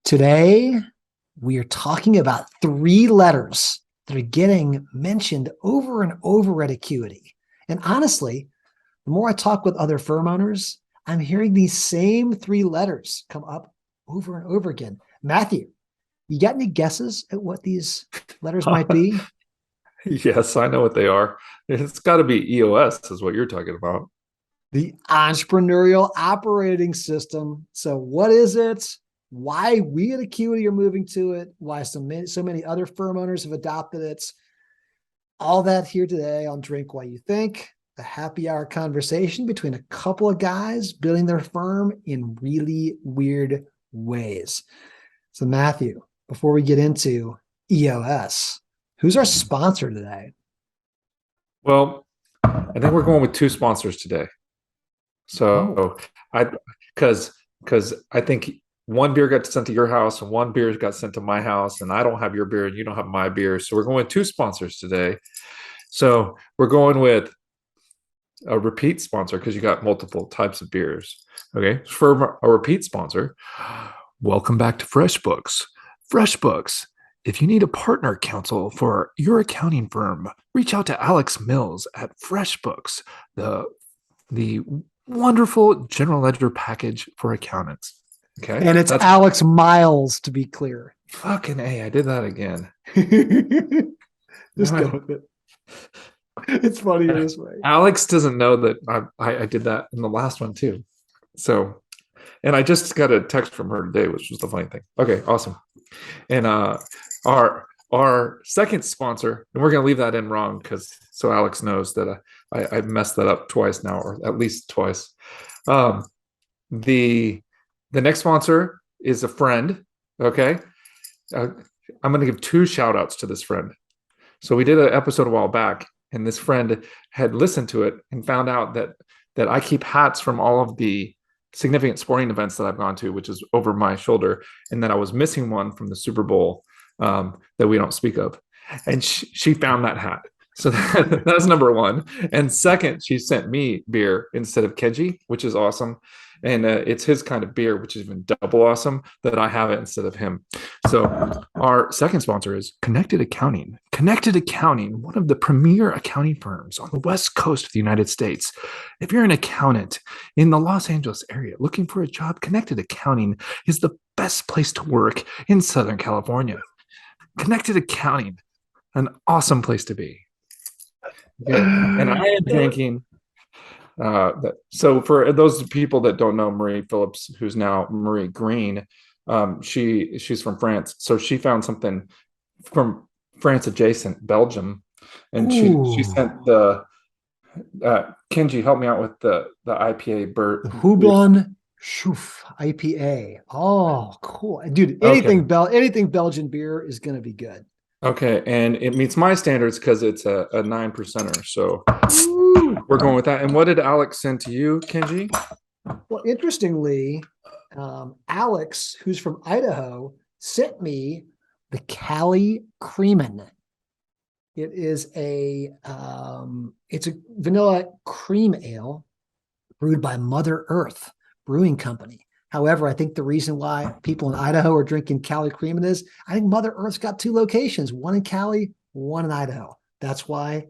Today, we are talking about three letters that are getting mentioned over and over at Acuity. And honestly, the more I talk with other firm owners, I'm hearing these same three letters come up over and over again. Matthew, you got any guesses at what these letters might be? Yes, I know what they are. It's got to be EOS, is what you're talking about. The Entrepreneurial Operating System. So, what is it? Why we at Acuity are moving to it? Why so many other firm owners have adopted it? All that here today on Drink While You Think, the happy hour conversation between a couple of guys building their firm in really weird ways. So, Matthew, before we get into EOS, who's our sponsor today? Well, I think we're going with two sponsors today. Oh, So I because I think one beer got sent to your house and one beer got sent to my house, and I don't have your beer and you don't have my beer. So we're going with two sponsors today. So we're going with a repeat sponsor because you got multiple types of beers. Okay. For a repeat sponsor, welcome back to FreshBooks. FreshBooks. If you need a partner counsel for your accounting firm, reach out to Alex Mills at FreshBooks, the wonderful general ledger package for accountants. Okay. and it's That's Alex Miles, to be clear. fucking A. I did that again. Just go with it. It's funnier this way. Alex doesn't know that I did that in the last one too. So, and I just got a text from her today, which was the funny thing. Okay, awesome. And our second sponsor, and we're gonna leave that in wrong because so Alex knows that I messed that up twice now, or at least twice. Um, the next sponsor is a friend. Okay, uh, I'm gonna give two shout outs to this friend. So we did an episode a while back, and this friend had listened to it and found out that I keep hats from all of the significant sporting events that I've gone to, which is over my shoulder, and that I was missing one from the Super Bowl that we don't speak of. And she found that hat. So that's number one. And second, she sent me beer instead of Kenji, which is awesome. And it's his kind of beer, which is even double awesome that I have it instead of him. So our second sponsor is Connected Accounting. Connected Accounting, one of the premier accounting firms on the West Coast of the United States. If you're an accountant in the Los Angeles area looking for a job, Connected Accounting is the best place to work in Southern California. Connected Accounting, an awesome place to be. Okay. And I am drinking. So for those people that don't know Marie Phillips, who's now Marie Green, she's from France. So she found something from France adjacent, Belgium, and she Ooh, sent the Kenji, help me out with the IPA the beer. Houblon Chouffe IPA. Oh, cool. Dude, Okay. anything Belgian beer is going to be good. Okay, and it meets my standards because it's a 9%er. So Ooh. we're going with that. And what did Alex send to you, Kenji? Well, interestingly, Alex, who's from Idaho, sent me the Cali Creamin. It is it's a vanilla cream ale brewed by Mother Earth Brewing Company. However, I think the reason why people in Idaho are drinking Cali Creamin is I think Mother Earth's got two locations, one in Cali, one in Idaho. That's why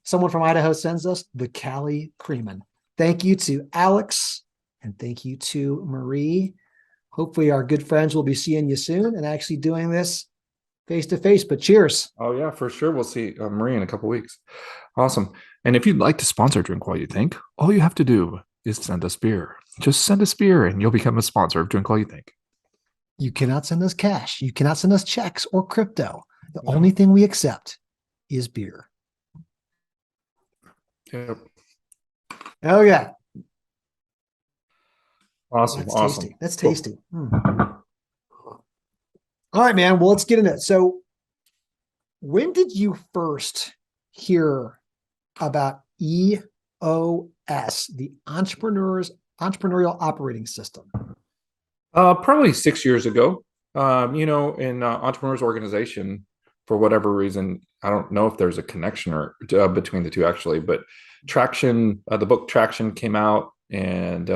someone from Idaho sends us the Cali Creamin. Thank you to Alex and thank you to Marie. Hopefully, our good friends will be seeing you soon and actually doing this face to face. But cheers. Oh yeah, for sure. We'll see Marie in a couple weeks. Awesome. And if you'd like to sponsor Drink While You Think, all you have to do is send us beer. Just send us beer and you'll become a sponsor of Drink While You Think. You cannot send us cash. You cannot send us checks or crypto. The No. only thing we accept is beer. Yep. Okay. Awesome. That's Awesome. tasty. That's Cool. tasty. All right, man. Well, let's get into it. So, when did you first hear about EOS, the Entrepreneurial Operating System? Probably 6 years ago. In entrepreneurs organization, for whatever reason, I don't know if there's a connection or between the two actually, but Traction, the book Traction came out, and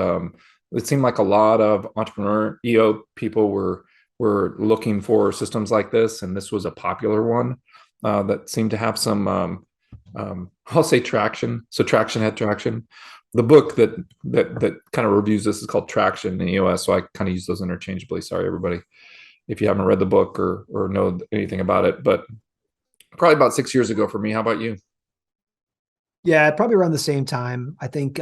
it seemed like a lot of entrepreneur EO people were were looking for systems like this, and this was a popular one that seemed to have some, I'll say traction. So Traction had traction. The book that kind of reviews this is called Traction in EOS. So I kind of use those interchangeably. Sorry, everybody, if you haven't read the book or know anything about it. But probably about 6 years ago for me. How about you? Yeah, probably around the same time. I think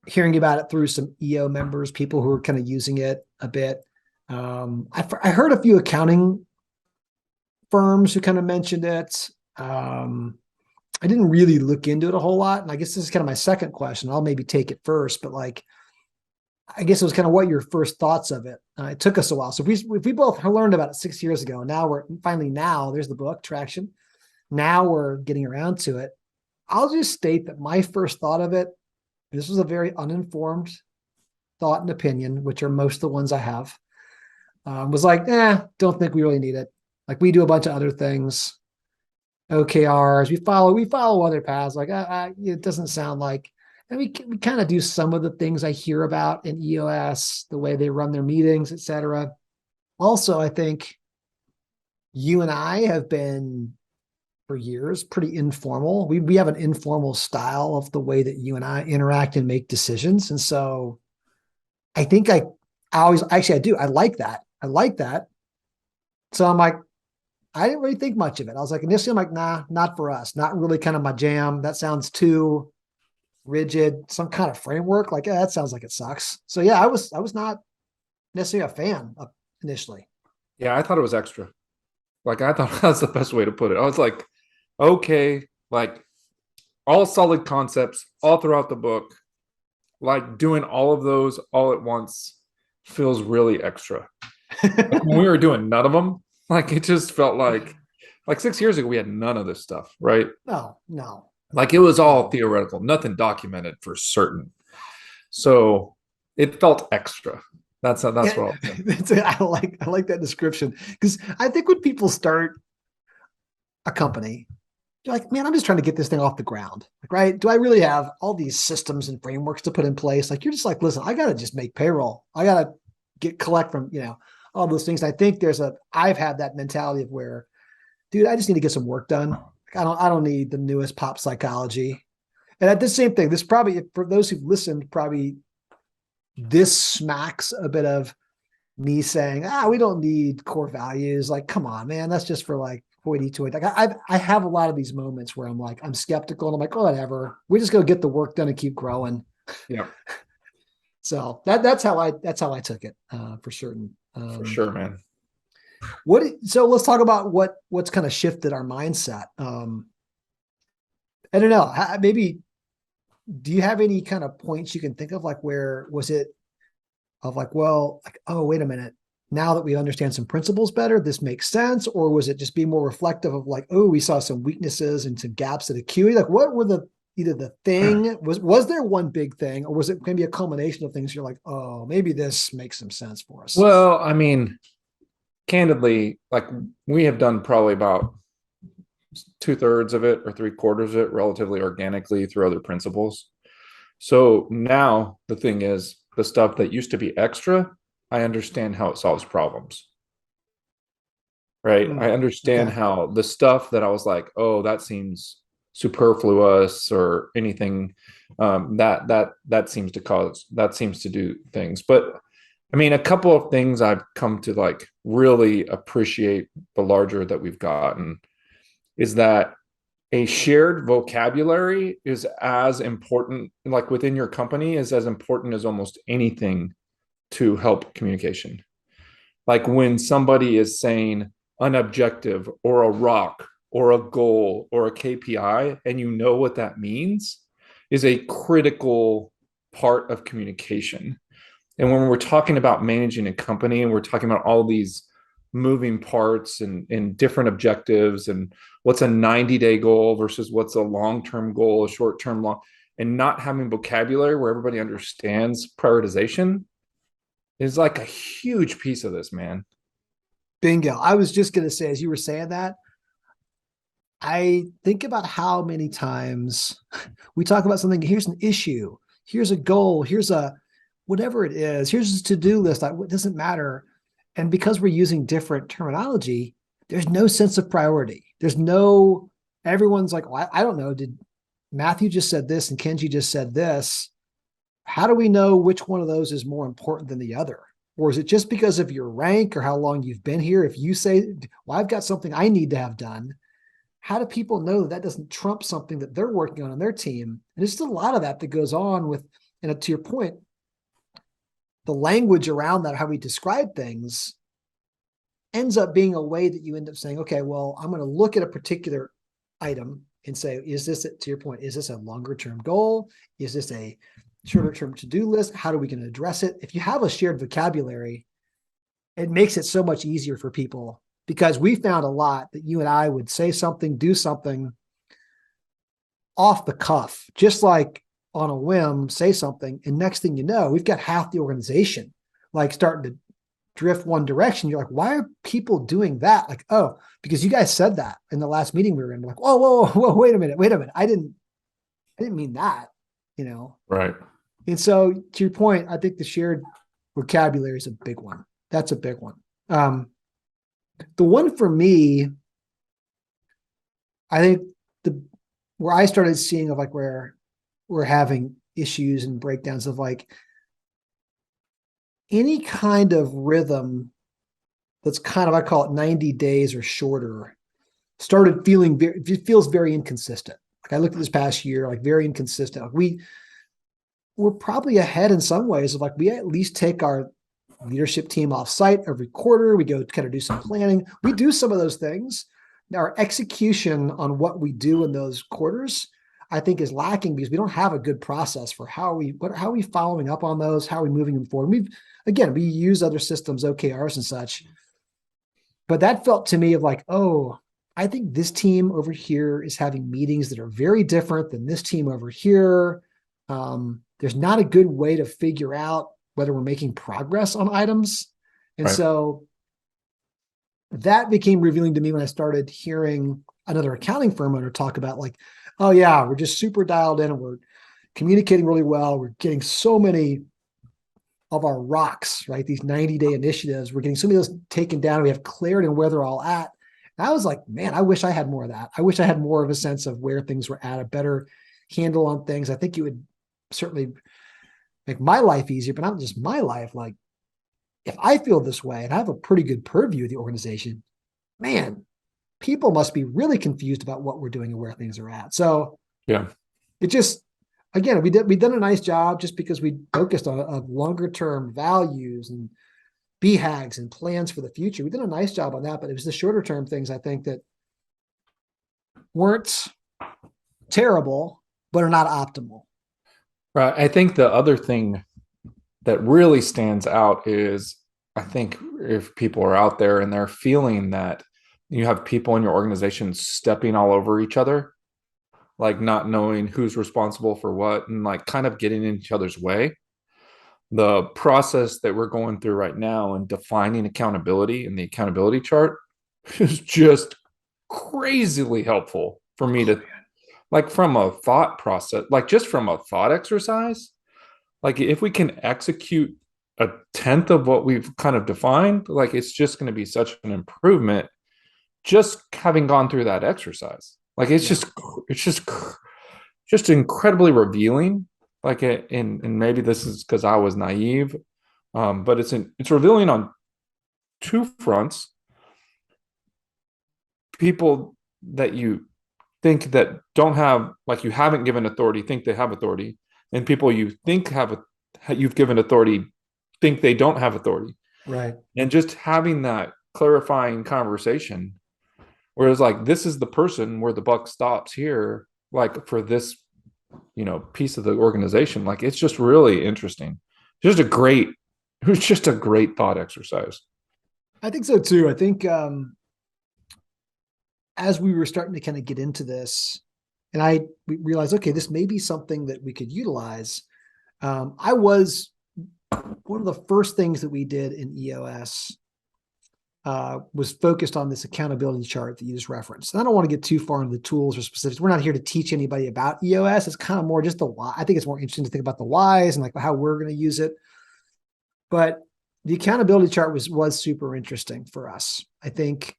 hearing about it through some EO members, people who are kind of using it a bit. I heard a few accounting firms who kind of mentioned it. I didn't really look into it a whole lot. And I guess this is kind of my second question. I'll maybe take it first, but like, I guess it was kind of what your first thoughts of it. It took us a while. So if we both learned about it 6 years ago, now there's the book Traction. Now we're getting around to it. I'll just state that my first thought of it, this was a very uninformed thought and opinion, which are most of the ones I have, was like, don't think we really need it. Like we do a bunch of other things, OKRs, we follow other paths. Like it doesn't sound like, and we kind of do some of the things I hear about in EOS, the way they run their meetings, et cetera. Also, I think you and I have been for years pretty informal. We have an informal style of the way that you and I interact and make decisions. And so I think I always, actually I do. I like that. So I'm like, I didn't really think much of it. I was like, initially I'm like, nah, not for us. Not really kind of my jam. That sounds too rigid, some kind of framework. Like, that sounds like it sucks. So yeah, I was not necessarily a fan of initially. Yeah, I thought it was extra. Like I thought that's the best way to put it. I was like, okay, like all solid concepts all throughout the book, like doing all of those all at once feels really extra. Like when we were doing none of them, like it just felt like 6 years ago we had none of this stuff, right? No. Like it was all theoretical, nothing documented for certain. So it felt extra. That's what I'll say. I like that description, because I think when people start a company, you're like, man, I'm just trying to get this thing off the ground. Like, right? Do I really have all these systems and frameworks to put in place? Like, you're just like, listen, I got to just make payroll. I got to collect from, all those things. I think I've had that mentality of where, dude, I just need to get some work done. Like, I don't need the newest pop psychology. And at the same thing, this probably, for those who've listened, probably this smacks a bit of me saying, we don't need core values. Like, come on, man, that's just for like hoity-toity. Like I have a lot of these moments where I'm like, I'm skeptical and I'm like, oh, whatever. We just go get the work done and keep growing. Yeah. So that's how I took it, for certain. For sure, man. So let's talk about what's kind of shifted our mindset. I don't know. Maybe, do you have any kind of points you can think of? Like, where was it of like, well, like, oh, wait a minute. Now that we understand some principles better, this makes sense? Or was it just being more reflective of like, oh, we saw some weaknesses and some gaps at Acuity? Like, what were either the thing, was there one big thing, or was it maybe a culmination of things? You're like, oh, maybe this makes some sense for us. Well, I mean, candidly, like we have done probably about 2/3 of it or 3/4 of it relatively organically through other principles. So now the thing is, the stuff that used to be extra, I understand how it solves problems. Right. I understand how the stuff that I was like, oh, that seems superfluous or anything, that seems to do things. But I mean, a couple of things I've come to like really appreciate the larger that we've gotten is that a shared vocabulary is as important, like within your company, is as important as almost anything to help communication. Like when somebody is saying an objective or a rock or a goal or a KPI, and you know what that means, is a critical part of communication. And when we're talking about managing a company and we're talking about all these moving parts and different objectives and what's a 90-day goal versus what's a long-term goal, a short-term long, and not having vocabulary where everybody understands prioritization is like a huge piece of this, man. Bingo. I was just going to say, as you were saying that, I think about how many times we talk about something. Here's an issue. Here's a goal. Here's a whatever it is. Here's a to-do list. It doesn't matter. And because we're using different terminology, there's no sense of priority. There's no, everyone's like, well, I don't know. Did Matthew just said this and Kenji just said this? How do we know which one of those is more important than the other? Or is it just because of your rank or how long you've been here? If you say, well, I've got something I need to have done, how do people know that that doesn't trump something that they're working on their team? And there's still a lot of that that goes on with, and to your point, the language around that, how we describe things, ends up being a way that you end up saying, okay, well, I'm going to look at a particular item and say, is this, to your point, is this a longer term goal? Is this a shorter term to-do list? How are we going to address it? If you have a shared vocabulary, it makes it so much easier for people, because we found a lot that you and I would say something, do something off the cuff, just like on a whim, say something. And next thing you know, we've got half the organization like starting to drift one direction. You're like, why are people doing that? Like, oh, because you guys said that in the last meeting we were in. We're like, whoa, wait a minute. I didn't mean that, you know? Right. And so to your point, I think the shared vocabulary is a big one. That's a big one. The one for me, I think where I started seeing of like where we're having issues and breakdowns of like any kind of rhythm that's kind of, I call it 90 days or shorter, started feeling it feels very inconsistent. Like I looked at this past year, like very inconsistent. Like we're probably ahead in some ways of like, we at least take our leadership team off site every quarter. We go kind of do some planning. We do some of those things. Now, our execution on what we do in those quarters, I think, is lacking because we don't have a good process for how are we following up on those? How are we moving them forward? We use other systems, OKRs and such, but that felt to me of like, oh, I think this team over here is having meetings that are very different than this team over here. There's not a good way to figure out whether we're making progress on items. And Right. so that became revealing to me when I started hearing another accounting firm owner talk about like, oh yeah, we're just super dialed in and we're communicating really well. We're getting so many of our rocks, right? These 90-day initiatives, we're getting so many of those taken down. We have clarity on where they're all at. And I was like, man, I wish I had more of that. I wish I had more of a sense of where things were at, a better handle on things. I think it would certainly make my life easier, but not just my life. Like if I feel this way and I have a pretty good purview of the organization, man, people must be really confused about what we're doing and where things are at. So Yeah. it just, again, we've done a nice job just because we focused on longer term values and BHAGs and plans for the future. We did a nice job on that, but it was the shorter term things, I think, that weren't terrible, but are not optimal. Right. I think the other thing that really stands out is, I think if people are out there and they're feeling that you have people in your organization stepping all over each other, like not knowing who's responsible for what and like kind of getting in each other's way. The process that we're going through right now and defining accountability in the accountability chart is just crazily helpful for me to, like, from a thought process, like just from a thought exercise, like if we can execute a tenth of what we've kind of defined, like it's just going to be such an improvement just having gone through that exercise. Like it's just incredibly revealing. Like and maybe this is because I was naive, but it's revealing on two fronts. People that you think that don't have, like you haven't given authority, think they have authority, and people you think you've given authority think they don't have authority. Right. And just having that clarifying conversation, whereas like this is the person where the buck stops here, like for this, piece of the organization. Like it's just really interesting. It was just a great thought exercise. I think so too. I think as we were starting to kind of get into this, and we realized, okay, this may be something that we could utilize. One of the first things that we did in EOS was focused on this accountability chart that you just referenced. And I don't want to get too far into the tools or specifics. We're not here to teach anybody about EOS. It's kind of more just the why. I think it's more interesting to think about the whys and like how we're going to use it. But the accountability chart was super interesting for us. I think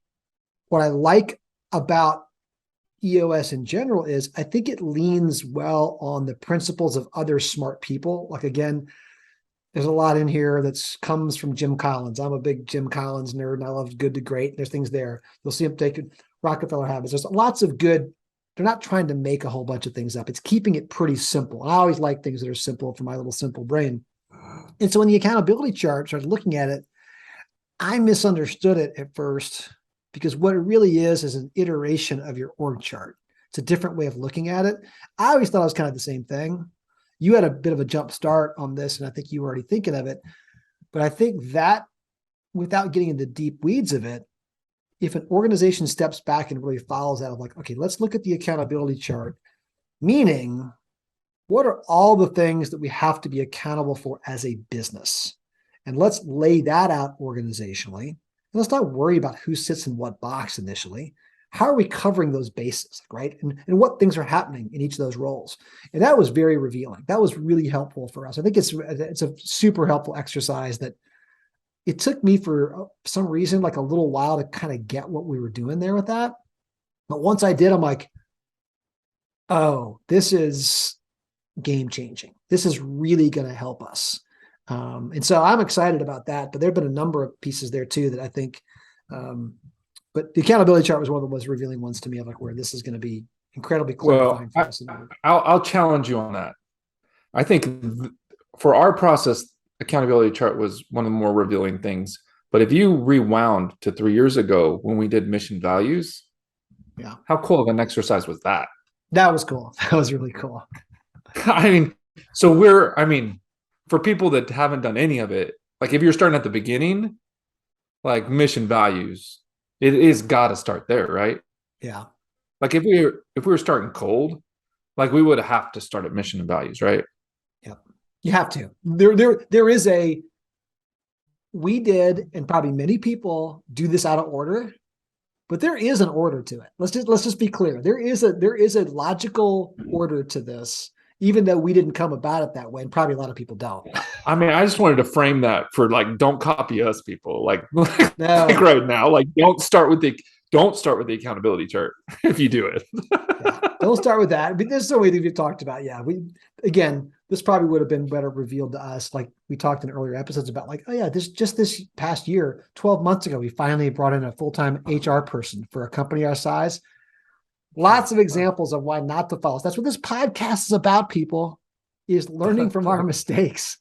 what I like about EOS in general is I think it leans well on the principles of other smart people. Like, again, there's a lot in here that comes from Jim Collins. I'm a big Jim Collins nerd, and I love Good to Great. There's things there. You'll see him take Rockefeller Habits. There's lots of good. They're not trying to make a whole bunch of things up. It's keeping it pretty simple. And I always like things that are simple for my little simple brain. And so when the accountability chart started looking at it, I misunderstood it at first, because what it really is an iteration of your org chart. It's a different way of looking at it. I always thought it was kind of the same thing. You had a bit of a jump start on this, and I think you were already thinking of it. But I think that, without getting into deep weeds of it, if an organization steps back and really follows that of like, okay, let's look at the accountability chart, meaning what are all the things that we have to be accountable for as a business? And let's lay that out organizationally. And let's not worry about who sits in what box initially. How are we covering those bases, right? And what things are happening in each of those roles? And that was very revealing. That was really helpful for us. I think it's a super helpful exercise that it took me for some reason like a little while to kind of get what we were doing there with that. But once I did, I'm like, oh, this is game changing. This is really going to help us. And so I'm excited about that, but there've been a number of pieces there too that I think, but the accountability chart was one of the most revealing ones to me of like where this is going to be incredibly clarifying for us. I'll challenge you on that. I think for our process, accountability chart was one of the more revealing things. But if you rewound to 3 years ago when we did mission values, yeah, how cool of an exercise was that? That was cool. That was really cool. I mean, for people that haven't done any of it, like if you're starting at the beginning, like mission values, it is got to start there, right? Yeah. Like if we were starting cold, like we would have to start at mission and values, right? Yep. You have to. We did, and probably many people do this out of order, but there is an order to it. Let's just be clear. There is a logical order to this, even though we didn't come about it that way, and probably a lot of people don't. I mean, I just wanted to frame that for like, don't copy us, people. Like, No. like right now, like don't start with the accountability chart if you do it. Yeah, don't start with that. But there's so many things we've talked about. Yeah, this probably would have been better revealed to us. Like we talked in earlier episodes about like, oh yeah, this past year, 12 months ago, we finally brought in a full-time HR person for a company our size. Lots of examples of why not to follow us. That's what this podcast is about, people, is learning from our mistakes.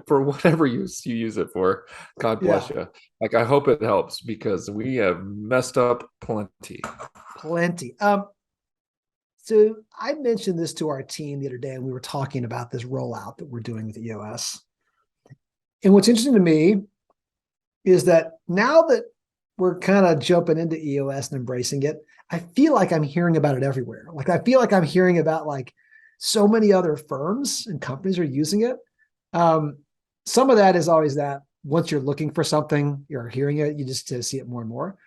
For whatever use you use it for, God bless you. Like I hope it helps because we have messed up plenty. So I mentioned this to our team the other day, and we were talking about this rollout that we're doing with EOS. And what's interesting to me is that now that we're kind of jumping into EOS and embracing it, I feel like I'm hearing about it everywhere. Like I feel like I'm hearing about like so many other firms and companies are using it. Some of that is always that once you're looking for something, you're hearing it, you just see it more and more.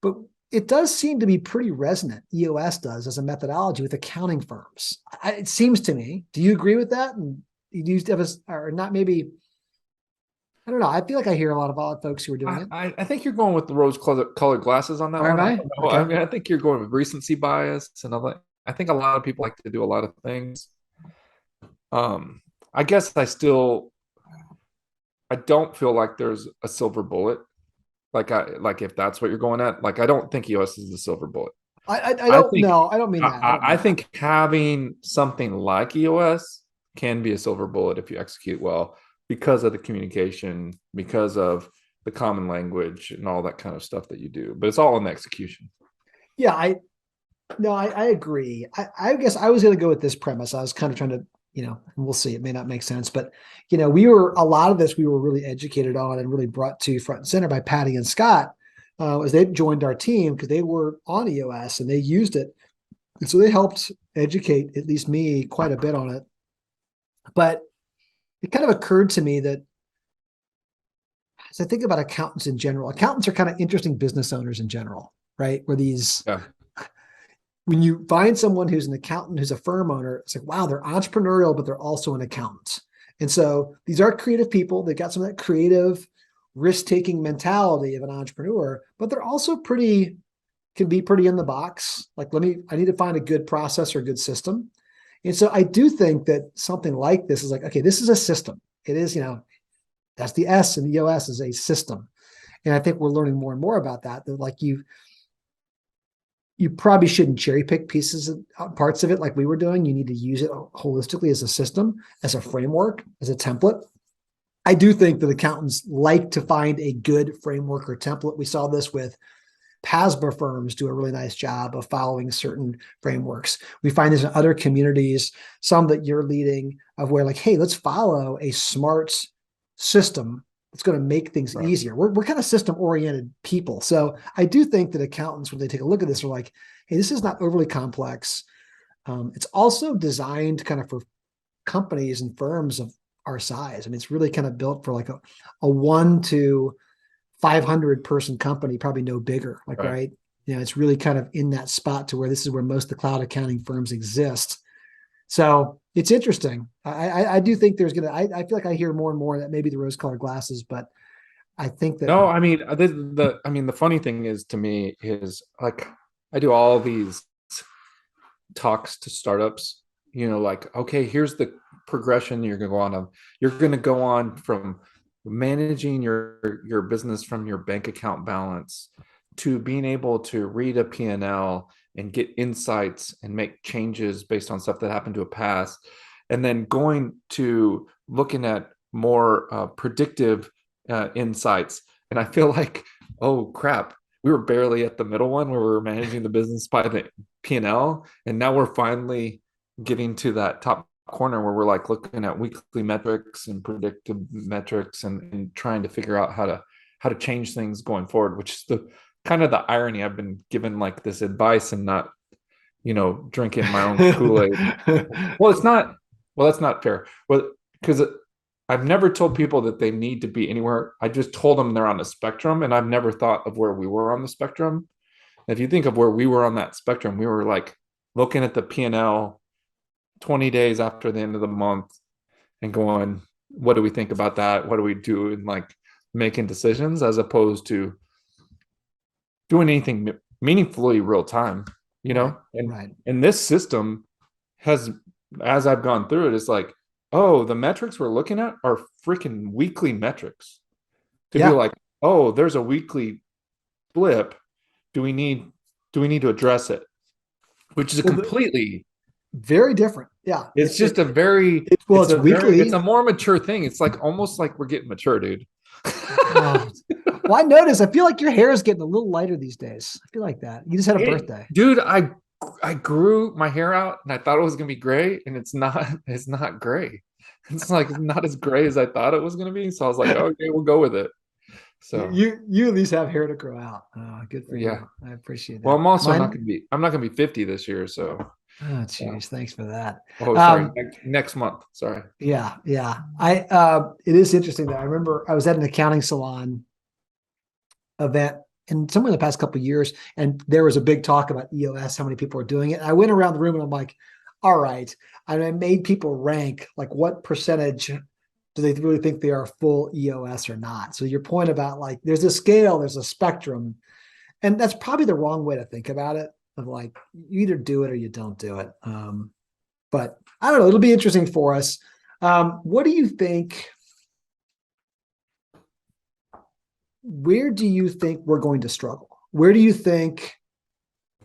But it does seem to be pretty resonant. EOS does as a methodology with accounting firms. It seems to me. Do you agree with that? And you have us, or not? Maybe I don't know. I feel like I hear a lot of folks who are doing it. I think you're going with the rose-colored glasses on that one. Okay. I mean, I think you're going with recency bias and all that. I think a lot of people like to do a lot of things. I guess I don't feel like there's a silver bullet. Like if that's what you're going at, like I don't think EOS is the silver bullet. I don't know. I don't mean that. I think having something like EOS can be a silver bullet if you execute well because of the communication, because of the common language and all that kind of stuff that you do. But it's all in the execution. Yeah, I agree. I guess I was going to go with this premise. I was kind of trying to, we'll see. It may not make sense, but a lot of this we were really educated on and really brought to front and center by Patty and Scott as they joined our team because they were on EOS and they used it. And so they helped educate at least me quite a bit on it. But it kind of occurred to me that as I think about accountants in general, accountants are kind of interesting business owners in general, right? When you find someone who's an accountant, who's a firm owner, it's like, wow, they're entrepreneurial, but they're also an accountant. And so these are creative people. They got some of that creative risk-taking mentality of an entrepreneur, but they're also can be pretty in the box. Like, I need to find a good process or a good system. And so I do think that something like this is like, okay, this is a system. It is, that's the S in EOS is a system. And I think we're learning more and more about that like you probably shouldn't cherry pick parts of it like we were doing. You need to use it holistically as a system, as a framework, as a template. I do think that accountants like to find a good framework or template. We saw this with PASBA firms do a really nice job of following certain frameworks. We find this in other communities, some that you're leading, of where like, hey, let's follow a smart system that's going to make things easier. We're kind of system-oriented people. So I do think that accountants, when they take a look at this, are like, hey, this is not overly complex. It's also designed kind of for companies and firms of our size. I mean, it's really kind of built for like a 1 to 500 person company, probably no bigger, right? It's really kind of in that spot to where this is where most of the cloud accounting firms exist. So it's interesting. I do think there's I feel like I hear more and more that maybe the rose-colored glasses, but I think that no, I mean the funny thing is to me is like I do all these talks to startups, like, okay, here's the progression you're going to go on. You're going to go on from managing your business from your bank account balance to being able to read a P&L and get insights and make changes based on stuff that happened to a past, and then going to looking at more predictive insights. And I feel like, oh crap, we were barely at the middle one where we were managing the business by the P&L, and now we're finally getting to that top corner where we're like looking at weekly metrics and predictive metrics and trying to figure out how to change things going forward, which is the kind of the irony. I've been given like this advice and not, drinking my own Kool-Aid. Well, that's not fair. Well, because I've never told people that they need to be anywhere. I just told them they're on a spectrum, and I've never thought of where we were on the spectrum. If you think of where we were on that spectrum, we were like looking at the P&L 20 days after the end of the month and going, what do we think about that? What do we do? And like making decisions, as opposed to doing anything meaningfully real time, And this system has, as I've gone through it, it's like, oh, the metrics we're looking at are freaking weekly metrics. To be like, oh, there's a weekly blip. Do we need to address it? Which is a completely very different. Yeah. It's just a very, it's weekly. It's a more mature thing. It's like almost like we're getting mature, dude. Well, I noticed, I feel like your hair is getting a little lighter these days. I feel like that. You just had a birthday. Dude, I grew my hair out and I thought it was going to be gray, and it's not gray. It's like not as gray as I thought it was going to be. So I was like, okay, we'll go with it. So you at least have hair to grow out. Oh, good for you. I appreciate that. Well, I'm also not going to be 50 this year. So oh, geez, thanks for that. Oh, sorry. Next month. Sorry. Yeah. It is interesting that I remember I was at an accounting salon event and somewhere in the past couple of years, and there was a big talk about EOS, how many people are doing it. I went around the room and I'm like, all right. And I made people rank like what percentage do they really think they are full EOS or not. So your point about like there's a scale, there's a spectrum, and that's probably the wrong way to think about it. Of like you either do it or you don't do it. But I don't know. It'll be interesting for us. What do you think? Where do you think we're going to struggle? Where do you think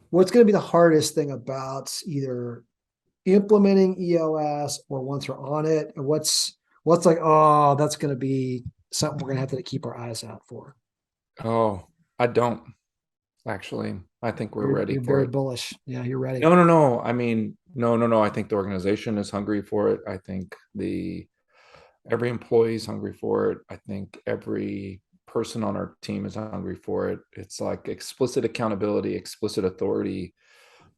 what's going to be the hardest thing about either implementing EOS or once we're on it? And what's like, oh, that's going to be something we're going to have to keep our eyes out for? Oh, I don't actually. I think we're ready you're for very it. bullish. Yeah, you're ready. No. I mean, no. I think the organization is hungry for it. I think every employee is hungry for it. I think every person on our team is hungry for it. It's like explicit accountability, explicit authority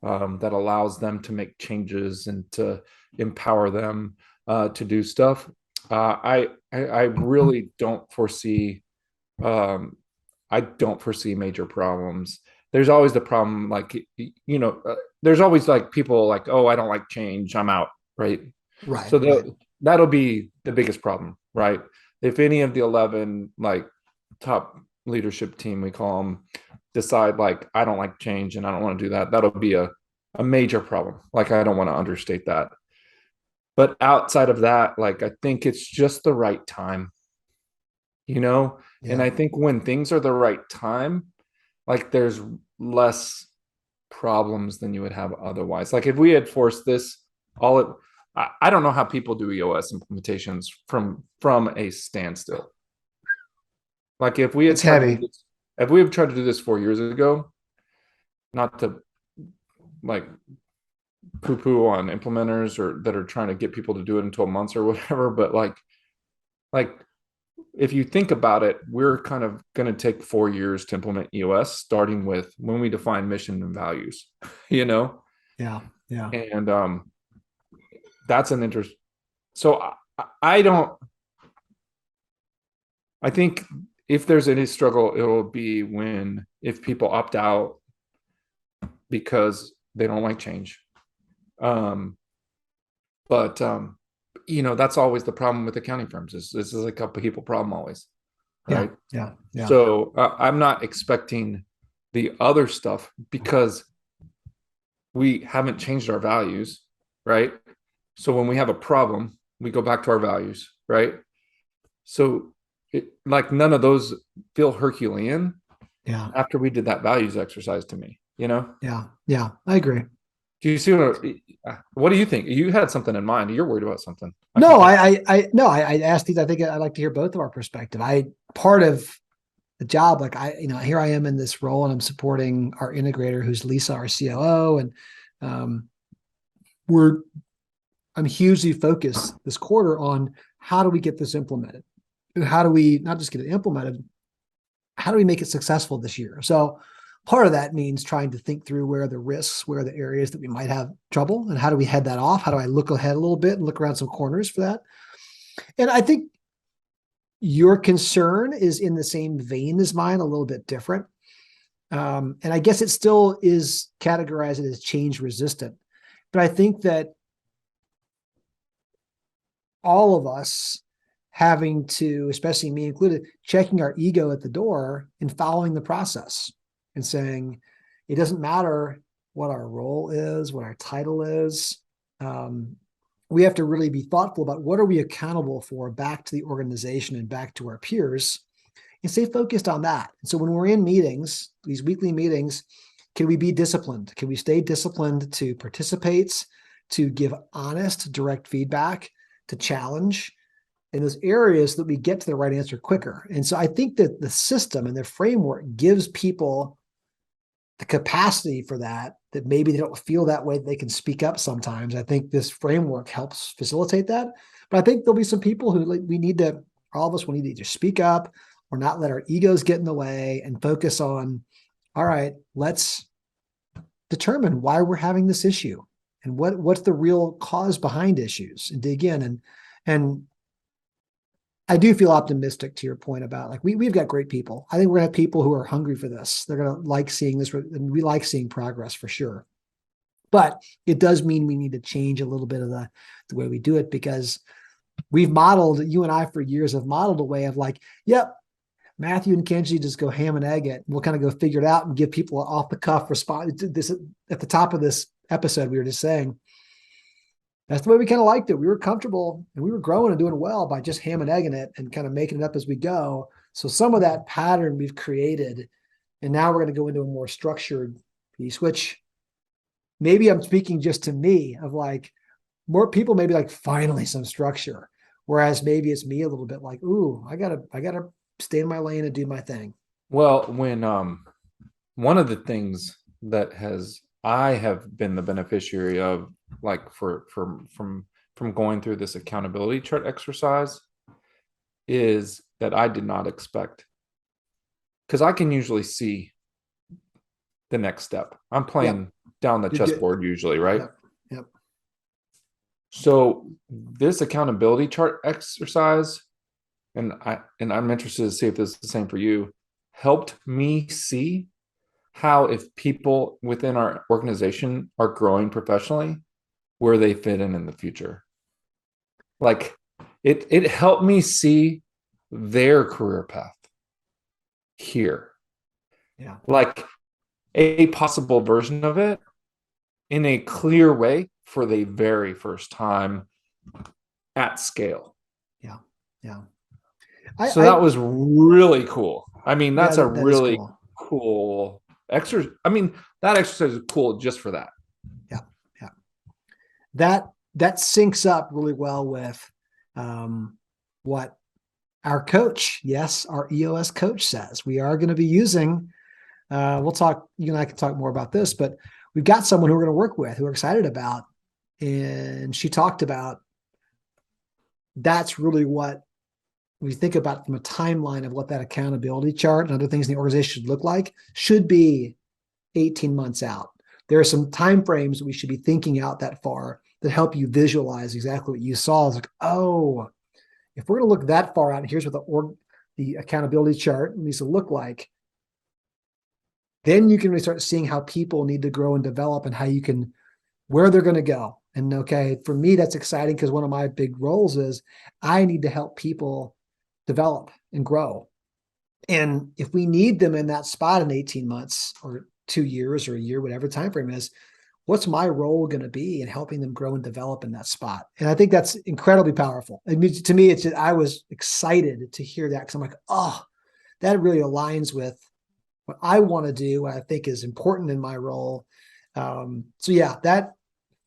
that allows them to make changes and to empower them to do stuff. I really don't foresee. I don't foresee major problems. There's always the problem, like, there's always like people like, oh, I don't like change, I'm out, right? Right. So that'll be the biggest problem, right? If any of the 11 like top leadership team, we call them, decide like I don't like change and I don't want to do that, that'll be a major problem. Like I don't want to understate that. But outside of that, like I think it's just the right time, you know? And Yeah. I think when things are the right time, like there's less problems than you would have otherwise. Like if we had forced this all it I don't know how people do EOS implementations from a standstill. Like if we had It's tried to do heavy. this, if we have tried to do this 4 years ago, not to like poo-poo on implementers or that are trying to get people to do it in 12 months or whatever, but like if you think about it, we're kind of going to take 4 years to implement EOS, starting with when we define mission and values, you know, Yeah. Yeah. and that's an interest. So I don't. I think if there's any struggle, it will be when if people opt out because they don't like change. Um, but that's always the problem with accounting firms. This is a couple people problem always, Yeah. right? Yeah. Yeah. So I'm not expecting the other stuff because we haven't changed our values, right? So when we have a problem, we go back to our values, right? So like none of those feel Herculean Yeah. after we did that values exercise to me, you know? Yeah. Yeah. I agree. Do you see what do you think? You had something in mind. You're worried about something. I can No, tell. no, I asked these. I think I'd like to hear both of our perspective. Part of the job, like here I am in this role and I'm supporting our integrator who's Lisa, our COO. And um, I'm hugely focused this quarter on how do we get this implemented? And how do we not just get it implemented? How do we make it successful this year? So part of that means trying to think through where are the risks, where are the areas that we might have trouble, and how do we head that off? How do I look ahead a little bit and look around some corners for that? And I think your concern is in the same vein as mine, a little bit different. And I guess it still is categorized as change resistant. But I think that all of us having to, especially me included, checking our ego at the door and following the process and saying, it doesn't matter what our role is, what our title is. We have to really be thoughtful about what are we accountable for back to the organization and back to our peers and stay focused on that. And so when we're in meetings, these weekly meetings, can we be disciplined? Can we stay disciplined to participate, to give honest, direct feedback, to challenge in those areas that we get to the right answer quicker? And so I think that the system and the framework gives people the capacity for that maybe they don't feel that way, they can speak up sometimes. I think this framework helps facilitate that. But I think there'll be some people who all of us will need to either speak up or not let our egos get in the way and focus on, all right, let's determine why we're having this issue and what's the real cause behind issues and dig in. And I do feel optimistic to your point about like we've got great people. I think we're gonna have people who are hungry for this. They're gonna like seeing this, and we like seeing progress for sure. But it does mean we need to change a little bit of the way we do it, because you and I for years have modeled a way of like, yep, Matthew and Kenji just go ham and egg it. We'll kind of go figure it out and give people an off the cuff response. This at the top of this episode, we were just saying, that's the way we kind of liked it. We were comfortable and we were growing and doing well by just ham and egging it and kind of making it up as we go. So some of that pattern we've created, and now we're going to go into a more structured piece, which maybe I'm speaking just to me of like more people maybe like finally some structure. Whereas maybe it's me a little bit like, ooh, I gotta stay in my lane and do my thing. Well, when one of the things that I have been the beneficiary of, like from going through this accountability chart exercise, is that I did not expect, because I can usually see the next step. I'm playing down the chessboard usually, right? Yep. So this accountability chart exercise, and I'm interested to see if this is the same for you, helped me see how if people within our organization are growing professionally, where they fit in the future. like it helped me see their career path here, Yeah. like a possible version of it in a clear way for the very first time at scale. Yeah. Yeah. So that was really cool. I mean, Yeah, that's a that is really cool. cool exercise. I mean, that exercise is cool just for that. Yeah. Yeah. That syncs up really well with what our coach, yes, our EOS coach says. We are going to be using, we'll talk, you and I can talk more about this, but we've got someone who we're going to work with who we're excited about. And she talked about that's really what we think about from a timeline of what that accountability chart and other things in the organization should look like, should be 18 months out. There are some time frames that we should be thinking out that far that help you visualize exactly what you saw. It's like, oh, if we're going to look that far out, and here's what the accountability chart needs to look like, then you can really start seeing how people need to grow and develop and how you can, where they're going to go. And okay, for me, that's exciting because one of my big roles is I need to help people develop and grow. And if we need them in that spot in 18 months or 2 years or a year, whatever time frame is, what's my role going to be in helping them grow and develop in that spot? And I think that's incredibly powerful. I mean, to me, it's just, I was excited to hear that because I'm like, oh, that really aligns with what I want to do, what I think is important in my role. So yeah, that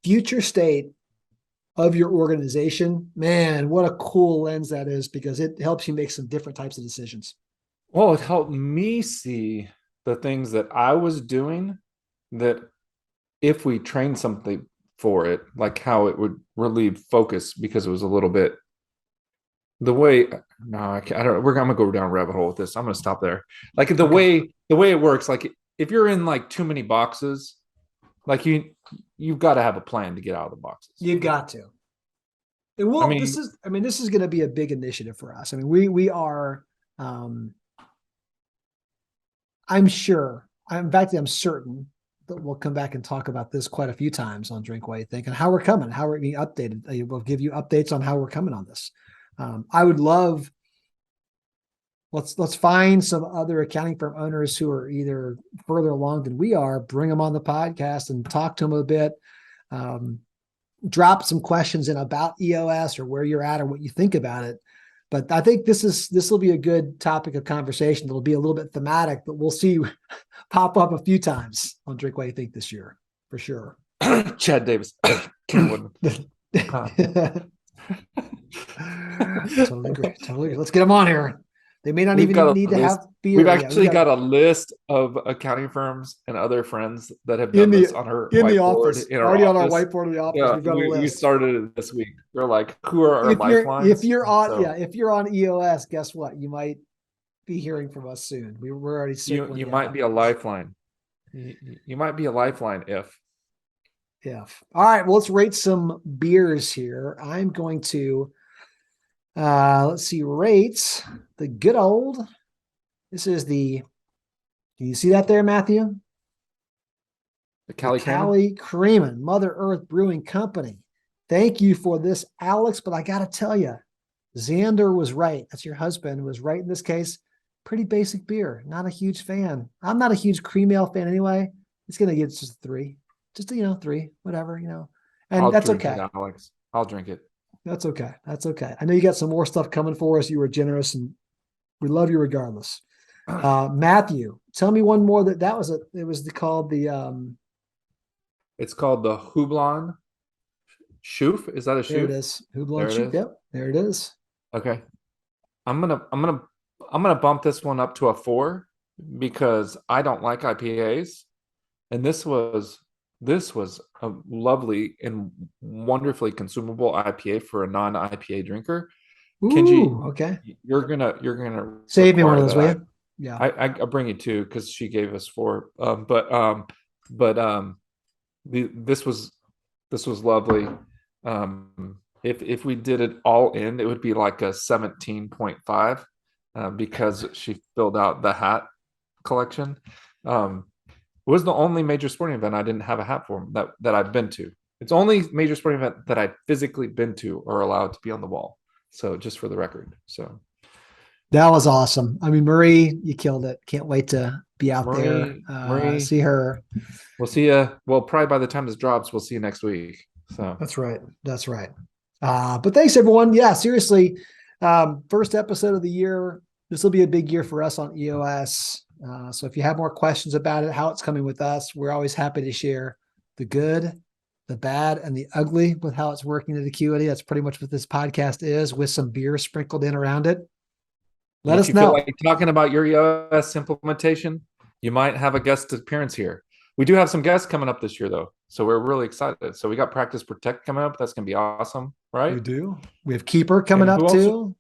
future state of your organization, man, what a cool lens that is because it helps you make some different types of decisions. Well, it helped me see the things that I was doing that if we trained something for it, like how it would relieve focus because it was a little bit the way no, I don't I'm gonna go down a rabbit hole with this. I'm gonna stop there. Like the Okay. way it works, like if you're in like too many boxes, like you've got to have a plan to get out of the boxes. You got to. And I well, mean, this is going to be a big initiative for us. I mean, we are, I'm sure, in fact, I'm certain that we'll come back and talk about this quite a few times on Drink What You Think and how we're coming, how we're being updated. We'll give you updates on how we're coming on this. I would love, let's find some other accounting firm owners who are either further along than we are, bring them on the podcast and talk to them a bit. Drop some questions in about EOS or where you're at or what you think about it. But I think this will be a good topic of conversation. It'll be a little bit thematic, but we'll see pop up a few times on Drink What You Think this year, for sure. Chad Davis, Karen Woodman. Totally agree. Totally agree. Let's get them on here. They may not We've even got need to list. have beer. We've actually got a list of accounting firms and other friends that have in done the this on her in the whiteboard office. in our Already on our office. whiteboard in the office. Yeah, We've got a we list. started it this week. We're like, who are our lifelines? If you're on EOS, guess what? You might be hearing from us soon. We're already circling. You might be a lifeline. You might be a lifeline if. Yeah. All right. Well, let's rate some beers here. I'm going to let's see, rate the good old. This is the, can you see that there, Matthew? The Cali Creamin? Cali Creamin, Mother Earth Brewing Company. Thank you for this, Alex. But I got to tell you, Xander was right. That's your husband was right in this case. Pretty basic beer. Not a huge fan. I'm not a huge cream ale fan anyway. It's going to get just a 3. Just, 3, whatever, and that's okay. Alex. I'll drink it. That's okay. That's okay. I know you got some more stuff coming for us. You were generous and we love you regardless. Matthew, tell me one more called the, it's called the Houblon Chouffe. Is that a Chouffe? There it is. Houblon Chouffe. Yep. There it is. Okay. I'm gonna bump this one up to a 4 because I don't like IPAs. And this was a lovely and wonderfully consumable IPA for a non-IPA drinker. Ooh, Kenji, okay. You're gonna save me one of those, will you? Yeah, I bring you 2 because she gave us 4. This was lovely. If we did it all in, it would be like a 17.5 because she filled out the hat collection. It was the only major sporting event I didn't have a hat for that I've been to. It's only major sporting event that I've physically been to or allowed to be on the wall. So just for the record. So That was awesome. I mean, Marie, you killed it. Can't wait to be out there, Marie, see her. we'll see you. Well, probably by the time this drops, we'll see you next week. So That's right. That's right. But thanks everyone. Yeah, seriously. First episode of the year. This will be a big year for us on EOS. So if you have more questions about it, how it's coming with us, we're always happy to share the good, the bad, and the ugly with how it's working at Acuity. That's pretty much what this podcast is, with some beer sprinkled in around it. Let us if you feel know. like talking about your EOS implementation, you might have a guest appearance here. We do have some guests coming up this year, though. So we're really excited. So we got Practice Protect coming up. That's going to be awesome, right? We do. We have Keeper coming And up too.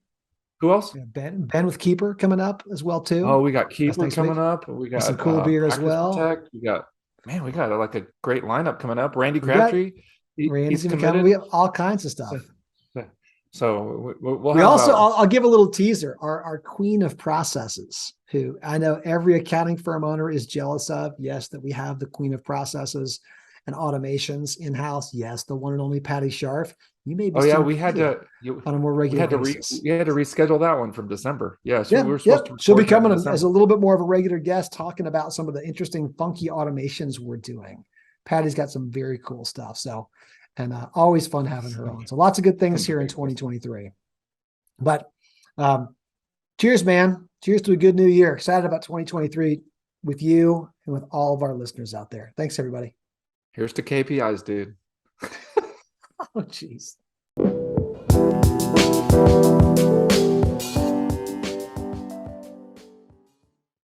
Who else? Yeah, Ben with Keeper coming up as well too. Oh, we got Keeper coming up. We got some cool beer as well. Protect. We got like a great lineup coming up. Randy Crabtree, he's committed. We have all kinds of stuff. So we'll have, also, I'll give a little teaser. Our queen of processes, who I know every accounting firm owner is jealous of. Yes, that we have the queen of processes and automations in house. Yes, the one and only Patty Scharf. You may be. Oh yeah, we had to on a more regular basis. We had to reschedule that one from December. Yeah, so we were supposed to. She'll be coming as a little bit more of a regular guest, talking about some of the interesting, funky automations we're doing. Patty's got some very cool stuff. So. And always fun having her on. So lots of good things here in 2023. But cheers, man. Cheers to a good new year. Excited about 2023 with you and with all of our listeners out there. Thanks, everybody. Here's to KPIs, dude. Oh, jeez.